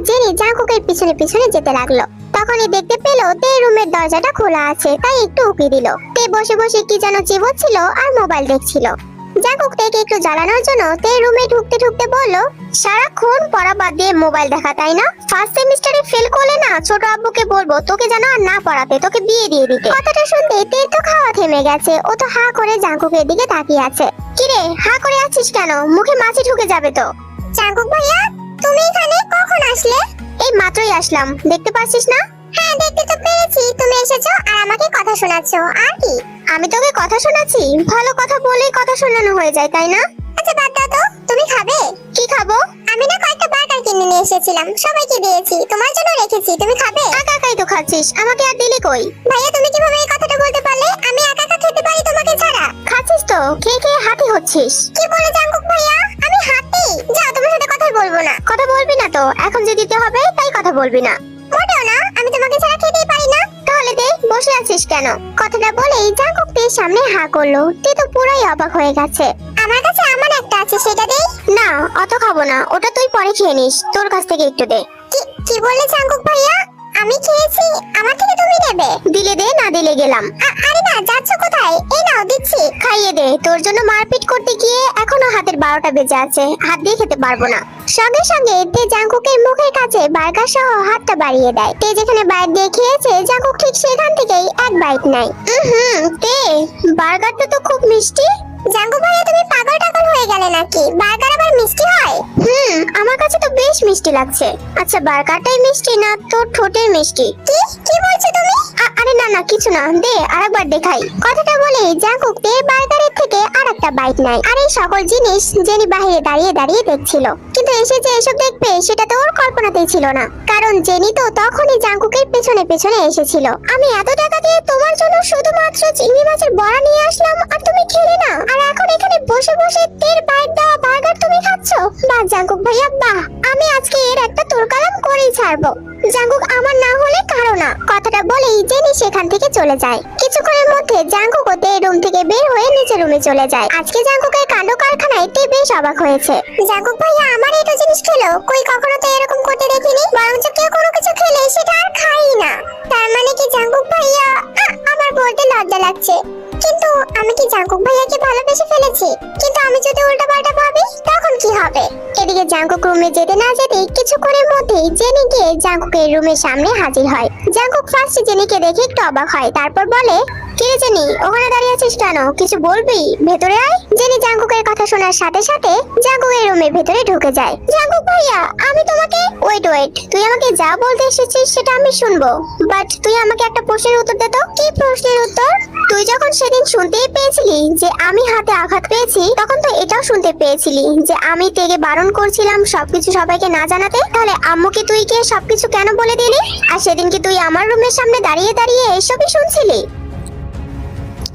Jenny জাঙ্কুকের পিছনে পিছনে যেতে লাগলো। তখনই দেখতে পেল তে রুমের দরজাটা খোলা আছে, তাই একটু উকি দিল। তে বসে বসে কি যেন চিবোচ্ছিল আর মোবাইল দেখছিল। জাঙ্কুক তেকে একটু জ্বালানোর জন্য তে রুমে ঢুকতে ঢুকতে বলল, সারাক্ষণ পড়া বাদ দিয়ে মোবাইল দেখা, তাই না? ফার্স্ট সেমিস্টারে ফেল করলে না ছোট আব্বুকে বলবো তোকে যেন আর না পড়াতে, তোকে বিয়ে দিয়ে দিতে। কথাটা শুনতে তে তো খাওয়া থেমে গেছে। ও তো হা করে জাঙ্কুকের দিকে তাকিয়ে আছে। কিরে হা করে আছিস কেন? মুখে মাছি ঢুকে যাবে তো। জাঙ্কুক ভাইয়া, তুমি এখানে কখন আসলে? এই মাত্রই আসলাম, দেখতে পাচ্ছিস না? হ্যাঁ দেখতে তো পেরেছি, তুমি এসেছো আর আমাকে কথা শোনাচ্ছো। আর কি? আমি তোকে কথা শোনাচ্ছি? ভালো কথা বলেই কথা শোনানো হয়ে যায়, তাই না? আচ্ছা বাদ দাও তো, তুমি খাবে? কি খাবো? আমি না কয়েকটা বার্গার কিনে নিয়ে এসেছিলাম, সবাইকে দিয়েছি, তোমার জন্য রেখেছি, তুমি খাবে? একা একাই তো খাচ্ছিস, আমাকে আর দিলি কই? ভাইয়া তুমি কিভাবে এই কথাটা বলতে পারলে? আমি একা একা খেতে পারি তোমাকে ছাড়া? খাচ্ছিস তো, খেয়ে খেয়ে হাতি হচ্ছিস। কি বলে জাঙ্কুক ভাইয়া? আমি হাতি? যাও, তোমার সাথে কথাই বলবো না। কথা বলবি না তো? এখন যে দিতে হবে তাই কথা বলবি না? মোটেও না, আমি তোমাকে ছাড়া খেতেই পারি না। তাহলে দে, বসে আছিস কেন? কথাটা বলেই জাঙ্কুক তের সামনে হা করলো। তে তো পুরাই অবাক হয়ে গেছে। আমার কাছে আমার একটা আছে, সেটা দেই? না, অত খাবো না, ওটা তুই পরে খেয়ে নিস, তোর কাছ থেকে একটু দে। কি বললে জাঙ্কুক ভাইয়া? আমি খেয়েছি, আমার থেকে তুমি নেবে? দিলে দে, না দিলে গেলাম। আরে না, যাচ্ছ কোথায়? এই নাও দিচ্ছি, খাইয়ে দে। তোর জন্য মারপিট করতে গিয়ে এখনো হাতের 12টা বেজে আছে, হাত দিয়ে খেতে পারবো না। সঙ্গে সঙ্গে তে জাঙ্কুকের মুখের কাছে বার্গার সহ হাতটা বাড়িয়ে দেয়। তে যেখানে বাইট দিয়ে খেয়েছে, জাঙ্কুক ঠিক সেখান থেকেই এক বাইট নেয়। তে, বার্গারটা তো খুব মিষ্টি। জাঙ্কুক ভাইয়া তুমি পাগল টাগল হয়ে গেলে নাকি? বার্গার আবার মিষ্টি হয়? আমার কাছে তো বেশ মিষ্টি লাগছে। আচ্ছা বার্গারটাই মিষ্টি না তোর ঠোঁটের মিষ্টি? কি বলছো তুমি? আরে না না, কিছু না, দে আরেকবার দেখাই। কথাটা বলে জাঙ্কুক তে বার্গারের থেকে আরেকটা বাইট নেয়। আর এই সকল জিনিস জেনি বাইরে দাঁড়িয়ে দাঁড়িয়ে দেখছিল। কিন্তু এসে যে এসব দেখবে সেটা তো ওর কল্পনাতেই ছিল না, কারণ জেনি তো তখনই জাঙ্কুকের পেছনে পেছনে এসেছিল। আমি এত টাকা দিয়ে তোমার জন্য শুধুমাত্র চিংড়ি মাছের বড়া নিয়ে আসলাম আর তুমি খেলে না, আর এখন এখানে বসে বসে তের বাইট দেওয়া বার্গার তুমি খাচ্ছো? বাহ জাঙ্কুক ভাইয়া বাহ, আমি আজকে এর একটা তোরকালাম করেই ছাড়বো। জাঙ্কুক আমার না হলে কারো না। কথাটা বলেই জেনি সেখান থেকে চলে যায়। কিছুক্ষণের মধ্যে জাঙ্কুক ও তে রুম থেকে বের হয়ে নিচে রুমে চলে যায়। আজকে জাঙ্কুকের কাণ্ড কারখানায় তে বেশ অবাক হয়েছে। জাঙ্কুক ভাইয়া আমার এটা জিনিস খেলো, কই কখনো তো এরকম করতে দেখিনি। বরঞ্চ কেউ কোনো কিছু খেলে সেটা আর খাই না। তার মানে কি জাঙ্কুক ভাইয়া? আমার বলতে লজ্জা লাগছে, কিন্তু আমি কি জাঙ্কুক ভাইয়াকে ভালোবেসে ফেলেছি? কিন্তু আমি যদি উল্টাপাল্টা ভাবি তখন কি হবে? এদিকে জাঙ্কুক রুমে যেতে না যেতে কিছুক্ষণের মধ্যেই জেনি গিয়ে জাঙ্কুকের রুমের সামনে হাজির হয়। জাঙ্কুক ফার্স্টে জেনিকে দেখে একটু অবাক হয়, তারপর বলে, কিরে জেনি ওখানে দাঁড়িয়ে আছিস কেন? কিছু বলবি? ভেতরে আয়। জেনি জাঙ্কুকের কথা শোনার সাথে সাথে জাঙ্কুকের রুমের ভেতরে ঢুকে যায়। জাঙ্কুক ভাইয়া আমি তোমাকে ওয়েট, তুই আমাকে যা বলতে এসেছিস সেটা আমি শুনবো, বাট তুই আমাকে একটা প্রশ্নের উত্তর দে তো। কি প্রশ্নের উত্তর? তুই যখন সেদিন শুনতেই পেয়েছিলি যে আমি হাতে আঘাত পেয়েছি, তখন তো এটাও শুনতে পেয়েছিলি যে আমি তেগে বারণ করছিলাম সবকিছু সবাইকে না জানাতে। তাহলে আম্মুকে তুই কে সবকিছু কেন বলে দিলি? আর সেদিন কি তুই আমার রুমের সামনে দাঁড়িয়ে দাঁড়িয়ে এসবই শুনছিলি?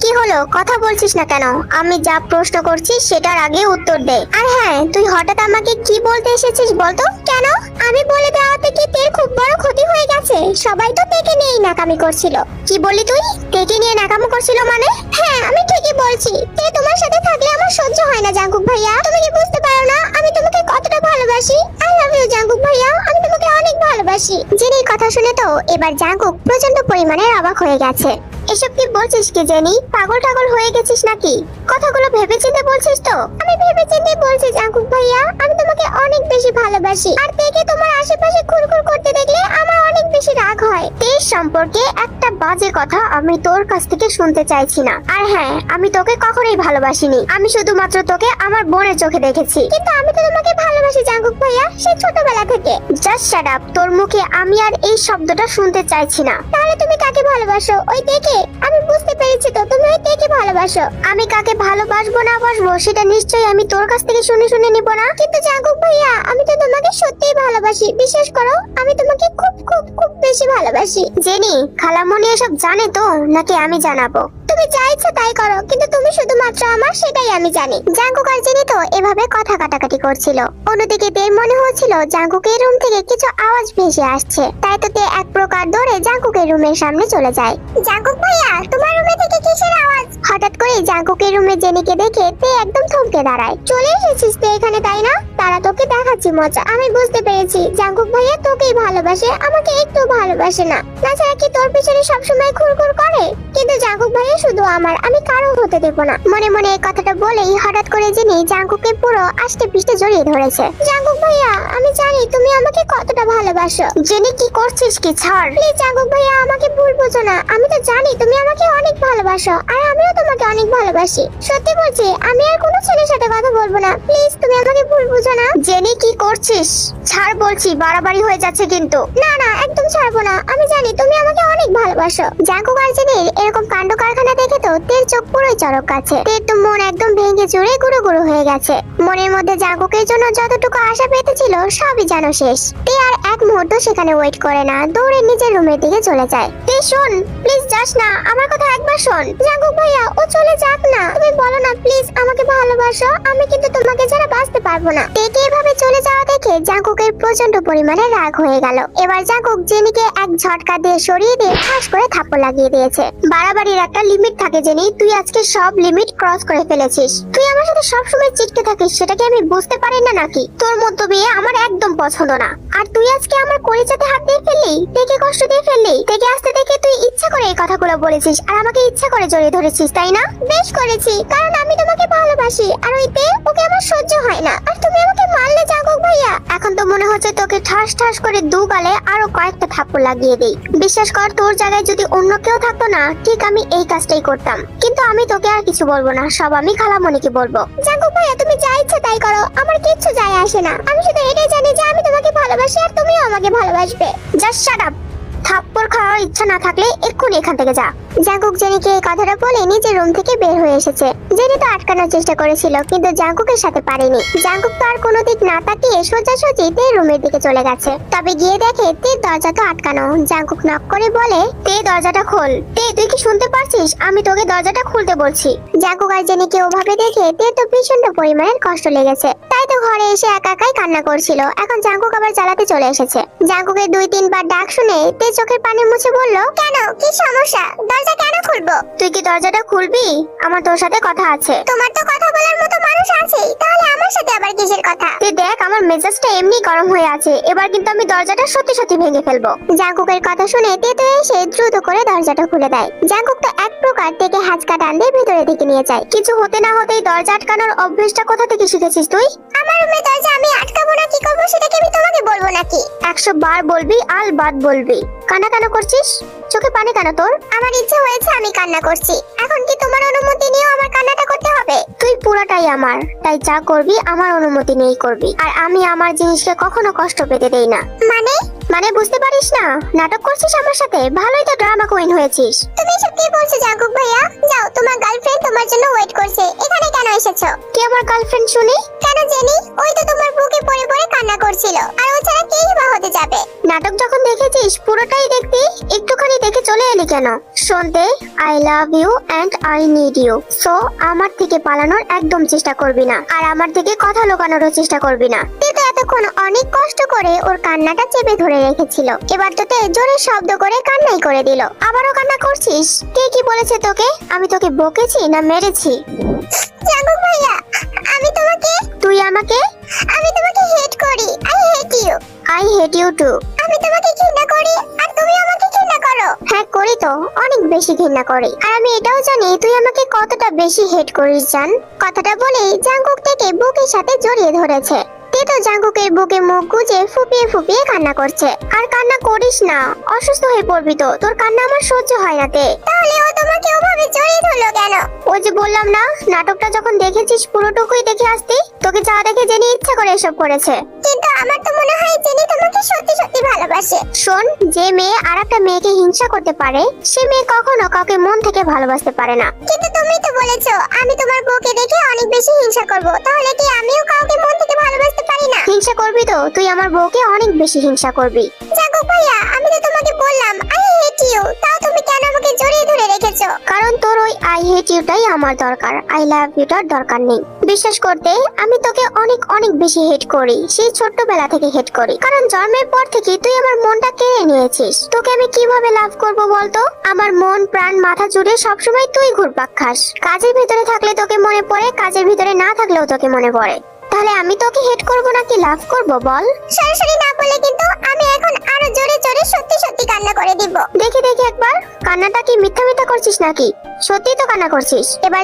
কি হলো, কথা বলছিস না কেন? আমি যা প্রশ্ন করছি সেটার আগে উত্তর দে। আর হ্যাঁ, তুই হঠাৎ আমাকে কি বলতে এসেছিস বলতো? কেন? আমি বলে দেওয়াতে কি তের খুব বড় ক্ষতি হয়ে গেছে? সবাই তো তেকে নিয়েই নাকামি করছিল। কি বললি তুই? তেকে নিয়ে নাকামি করছিল মানে? হ্যাঁ আমি ঠিকই বলছি, তে তোমার সাথে থাকলে আমার সহ্য হয় না জাঙ্কুক ভাইয়া। তুমি কি বুঝতে পারো না আমি তোমাকে কতটা ভালোবাসি? আই লাভ ইউ জাঙ্কুক ভাইয়া, আমি তোমাকে অনেক ভালোবাসি। জেনির কথা শুনে তো এবার জাঙ্কুক প্রচন্ড পরিমাণে অবাক হয়ে গেছে। এসব কি বলছিস কি জেনি? পাগল টাগল হয়ে গেছিস নাকি? কথাগুলো ভেবেচিন্তে বলছিস তো? আমি ভেবেচিন্তে বলছি জাঙ্কুক ভাইয়া, আমি তোমাকে অনেক বেশি ভালোবাসি। আর তেকে তোমার আশেপাশে খুরখুর করতে দেখলে আমার অনেক বেশি রাগ হয়। তের সম্পর্কে একটা বাজে কথা আমি তোর কাছ থেকে শুনতে চাইছি না। আর হ্যাঁ, আমি তোকে কখনোই ভালোবাসিনি, আমি শুধুমাত্র তোকে আমার বোনের চোখে দেখেছি। কিন্তু আমি তো তোমাকে ভালোবাসি জাঙ্কুক ভাইয়া, সেই ছোটবেলা থেকে। জাস্ট শাট আপ, তোর মুখে আমি আর এই শব্দটা শুনতে চাইছি না। তাহলে তুমি কাকে ভালোবাসো? ওই তেকে? আমি বুঝতে পেরেছি তো, তুমি ওই তেকে ভালোবাসো। আমি কাকে ভালোবাসবো না বাসবো সেটা নিশ্চয়ই আমি তোর কাছ থেকে শুনে শুনে নিব না। কিন্তু জাঙ্কুক ভাইয়া আমি তো তোমাকে সত্যিই ভালোবাসি, বিশ্বাস করো আমি তোমাকে খুব খুব খুব বেশি ভালোবাসি। জেনি খালামণি এসব জানে তো নাকি আমি জানাবো? তুমি যা ইচ্ছা তাই করো, কিন্তু তুমি শুধুমাত্র আমার সেটাই আমি জানি। জাঙ্কুক আর জেনি তো এভাবে কথা কাটাকাটি করছিল। অন্যদিকে তের মনে হচ্ছিল জাঙ্কুকের রুম থেকে কিছু আওয়াজ ভেসে আসছে, তাই তো তে এক প্রকার ধরে জাঙ্কুকের রুমের সামনে চলে যায়। জাঙ্কুক ভাইয়া তোমার রুমে থেকে কিসের আওয়াজ? হঠাৎ করে জাঙ্কুকের রুমে জেনিকে দেখে তে একদম থমকে দাঁড়ায়। চলে এসেছিস তে এখানে, তাই না? তারা তোকে দেখাচ্ছি মজা। আমি বুঝতে পেরেছি জাঙ্কুক ভাইয়া তোকেই ভালোবাসে, আমাকে একটু ভালোবাসে না। তাছাড়া কি তোর পিছনে সবসময় ঘুরঘুর করে? কিন্তু জাঙ্কুক ভাইয়া শুধু আমার, আমি কারো হতে দেব না। মনে মনে এই কথাটা বলেই হঠাৎ করে জেনি জাঙ্কুককে পুরো আষ্টে পিষ্টে জড়িয়ে ধরেছে। জাঙ্কুক ভাইয়া, আমি জানি তুমি আমাকে কতটা ভালোবাসো। জেনি কি করছিস? কি ছাড় প্লিজ। জাঙ্কুক ভাইয়া, আমাকে ভুল বুঝো না। আমি তো জানি তুমি আমাকে অনেক ভালোবাসো, আর আমিও তোমাকে অনেক ভালোবাসি। সত্যি বলছি, আমি আর কোনো ছেলের সাথে কথা বলবো না। প্লিজ তুমি আমাকে ভুল বুঝো না। জেনি কি করছিস? ছাড় বলছি, বাড়াবাড়ি হয়ে যাচ্ছে কিন্তু। না না, একদম ছাড়বো না। আমি জানি তুমি আমাকে অনেক ভালোবাসো। জাঙ্কুক আর জেনির এরকম কাণ্ড কারখানা দেখে তো তের চোখ পুরোই চড়ক গাছে। তের তো মন একদম ভেঙে চুরে গুঁড়ো গুঁড়ো হয়ে গেছে। মনের মধ্যে জাঙ্কুকের জন্য যতটুকু আশা পেতেছিল সবই যেন শেষ। তে আর এক মুহূর্ত সেখানে ওয়েট করে না, দৌড়ে নিজের রুমের দিকে চলে যায়। তে শোন, প্লিজ যাস না, আমার কথা একবার শোন। জাঙ্কুক ভাইয়া, ও চলে যাক না। তুমি বলো না প্লিজ আমাকে ভালোবাসো, আমি কিন্তু তোমাকে ছাড়া বাঁচতে পারবো না। তেকে এভাবে চলে যাওয়া দেখে জাঙ্কুকের প্রচন্ড পরিমাণে রাগ হয়ে গেল। এবার জাঙ্কুক জেনিকে এক ঝটকা দিয়ে সরিয়ে দিয়ে ঠাস করে থাপ্পড় লাগিয়ে দিয়েছে। বাড়াবাড়ির একটা লিমিট থাকে জেনি, তুই আজকে সব লিমিট ক্রস করে ফেলেছিস। তুই আমার সাথে সবসময় চিটকে থাকিস, সেটাকে আমি বুঝতে পারি না নাকি? তোর মতো বিয়ে আমার একদম পছন্দ না। আর তুই আজকে আমার কলিজাতে হাত দিয়ে ফেললি, তেকে কষ্ট দিয়ে ফেললি। তেকে আসতে দেখে তুই ইচ্ছা করে এই কথাগুলো বলেছিস আর আমাকে ইচ্ছা করে জড়িয়ে ধরেছিস, তাই না? বেশ করেছি, কারণ আমি তোমাকে ভালোবাসি। আর ওই তে, ওকে আমার সহ্য হয় না। আর তুমি আমাকে মারলে জাঙ্কুক ভাইয়া। এখন তো মনে হচ্ছে তোকে ঠাস ঠাস করে দু গালে আরো কয়েকটা থাপ্পড় লাগিয়ে দেই। বিশ্বাস কর, তোর জায়গায় যদি অন্য কেউ থাকতো না, ঠিক আমি এই কাজটাই করতাম। কিন্তু আমি তোকে আর কিছু বলবো না, সব আমি খালামণিকে বলবো। জাঙ্কুক ভাইয়া, তুমি যা ইচ্ছা তাই করো, আমার কিচ্ছু যায় আসে না। আমি শুধু এটাই জানি যে আমি তোমাকে ভালোবাসি আর তুমিও আমাকে ভালোবাসবে। Just shut up. থাপ্পড় খাওয়ার ইচ্ছা না থাকলে এক্ষুনি এখান থেকে যা। জাঙ্কুক জেনিকে এই কথাটা বলে নিজের রুম থেকে বের হয়ে এসেছে। জেনি তো আটকানোর চেষ্টা করেছিল, কিন্তু জাঙ্কুকের সাথে পারেনি। জাঙ্কুক তো আর কোনো দিক না তাকিয়ে সোজাসুজি তে রুমের দিকে চলে গেছে। তবে গিয়ে দেখে তে দরজা তো আটকানো। জাঙ্কুক নক করে বলে, তে দরজাটা খোল। তে, তুই কি শুনতে পারছিস? আমি তোকে দরজাটা খুলতে বলছি। জাঙ্কুক আর জেনিকে ওভাবে দেখে তে তো ভীষণ পরিমাণের কষ্ট লেগেছে। তাই তো ঘরে এসে একা একাই কান্না করছিল। এখন জাঙ্কুক আবার জ্বালাতে চলে এসেছে। জাঙ্কুকের 2-3 বার ডাক শুনে তে চোখের পানি মুছে বলল, কেন, কি সমস্যা? দরজা কেন খুলবো? তুই কি দরজাটা খুলবি? আমার তোর সাথে কথা আছে। তোমার তো কথা বলার মতো মানুষ আছেই, তাহলে আমার সাথে আবার কিসের কথা? তুই দেখ, আমার মেজাজটা এমনি গরম হয়ে আছে, এবার কিন্তু আমি দরজাটা সত্যি সত্যি ভেঙে ফেলবো। জাঙ্কুকের কথা শুনে তে তো এসে দ্রুত করে দরজাটা খুলে দেয়। জাঙ্কুক তো এক প্রকার থেকে হাঁচকা টান দিয়ে ভিতরে দিকে নিয়ে যায়। কিছু হতে না হতেই দরজা আটকানোর অভ্যেসটা কোথা থেকে শিখেছিস তুই? আমার রুমে দরজা আমি আটকাবো না কি করবো সেটা কি আমি তোমাকে বলবো নাকি? 100 বার বলবি, আল বাদ বলবি। কান্না কেন করছিস? চোখে পানি কেন তোর? আমার ইচ্ছে হয়েছে, আমি কান্না করছি। এখন কি তোমার অনুমতি নিয়েও আমার কান্নাটা করতে হবে? তুই পুরাটাই আমার, তাই যা করবি আমার অনুমতি নিয়েই করবি। আর আমি আমার জিনিসকে কখনো কষ্ট পেতে দেই না। মানে বুঝতে পারিস না? নাটক করছিস আমার সাথে? ভালোই তো ড্রামা কুইন হয়েছিস। তুমি এসব কি বলছো জাঙ্কুক ভাইয়া? যাও, তোমার গার্লফ্রেন্ড তোমার জন্য ওয়েট করছে। এখানে কেন এসেছো? কে আমার গার্লফ্রেন্ড শুনি? কেন জেনি? ওই তো তোমার বুকে পড়ে পড়ে কান্না করছিল। আর ও ছাড়া কেই বা হতে যাবে? নাটক যখন দেখেছিস পুরোটাই দেখবি, একটুখানি দেখে চলে এলি কেন? শুনতে, I love you and I need you. So আমার থেকে পালানোর একদম চেষ্টা করবি না, আর আমার থেকে কথা লুকানোরও চেষ্টা করবি না। তুই তো এতক্ষণ অনেক কষ্ট করে ওর কান্নাটা চেপে ধরে রেখেছিল, এবার তো তে জোরে শব্দ করে কান্নাই করে দিল। আবারও কান্না করছিস? কে কি বলেছে তোকে? আমি তোকে বকেছি না মেরেছি? জাঙ্কুক ভাইয়া, আমি তোমাকে, তুই আমাকে, আমি তোমাকে হেট করি। I hate you. I hate you too. আমি তোমাকে ঘৃণা করি আর তুমি আমাকে ঘৃণা করো। হ্যাঁ করি তো, অনেক বেশি ঘৃণা করি। আর আমি এটাও জানি তুই আমাকে কতটা বেশি হেট করিস জান। কথাটা বলে জাঙ্কুক থেকে বুকের সাথে জড়িয়ে ধরেছে। তে তো জাঙ্কুকের বুকে মুখ গুজে ফুপিয়ে ফুপিয়ে কান্না করছে। আর কান্না করিস না, অসুস্থ হয়ে পড়বি তো। তোর কান্না আমার সহ্য হয় না তে। তাহলে ও তোমাকে ওভাবে জড়িয়ে ধরলো কেন? ওই যে বললাম না, নাটকটা যখন দেখেছিস পুরোটুকুই দেখে আসতি। তোকে যা দেখে জেনে ইচ্ছা করে এসব করেছে। কিন্তু আমার তো মনে হয় জেনে তোমাকে সত্যি সত্যি ভালোবাসে। শোন, যে মেয়ে আরেকটা মেয়েকে হিংসা করতে পারে, সে মেয়ে কখনো কাউকে মন থেকে ভালোবাসতে পারে না। কিন্তু তুমি তো বলেছো আমি তোমার বউকে দেখে অনেক বেশি হিংসা করব, তাহলে কি আমিও কাউকে মন থেকে ভালোবাসতে পারি না? হিংসা করবি তো, তুই আমার বউকে অনেক বেশি হিংসা করবি। জাঙ্কুক ভাইয়া, আমি তো তোমাকে বললাম আই হেট ইউ, তাও তুমি কেন আমাকে জড়িয়ে ধরে রেখেছো? কারণ তোর ওই আই হেট ইউটাই আমার দরকার, আই লাভ ইউটার দরকার নেই। বিশ্বাস করতে, আমি তোকে অনেক অনেক বেশি হেট করি, সেই ছোট্টবেলা থেকে হেট করি। কারণ জন্মের পর থেকে তুই আমার মনটা কেড়ে নিয়েছিস। তোকে আমি কিভাবে লাভ করব বলতো? আমার মন প্রাণ মাথা জুড়ে সবসময় তুই ঘুরপাক খাস। কাজের ভিতরে থাকলে তোকে মনে পড়ে, কাজের ভিতরে না থাকলেও তোকে মনে পড়ে। তাহলে আমি তোকে হেট করব নাকি লাভ করব বল? সরাসরি না বলে কিন্তু আমি এখন আরো জোরে জোরে সত্যি সত্যি কান্না করে দিব। দেখি দেখি একবার কান্নাটা কি মিথ্যা মিথ্যা করছিস নাকি সত্যি তো কান্না করছিস? এবার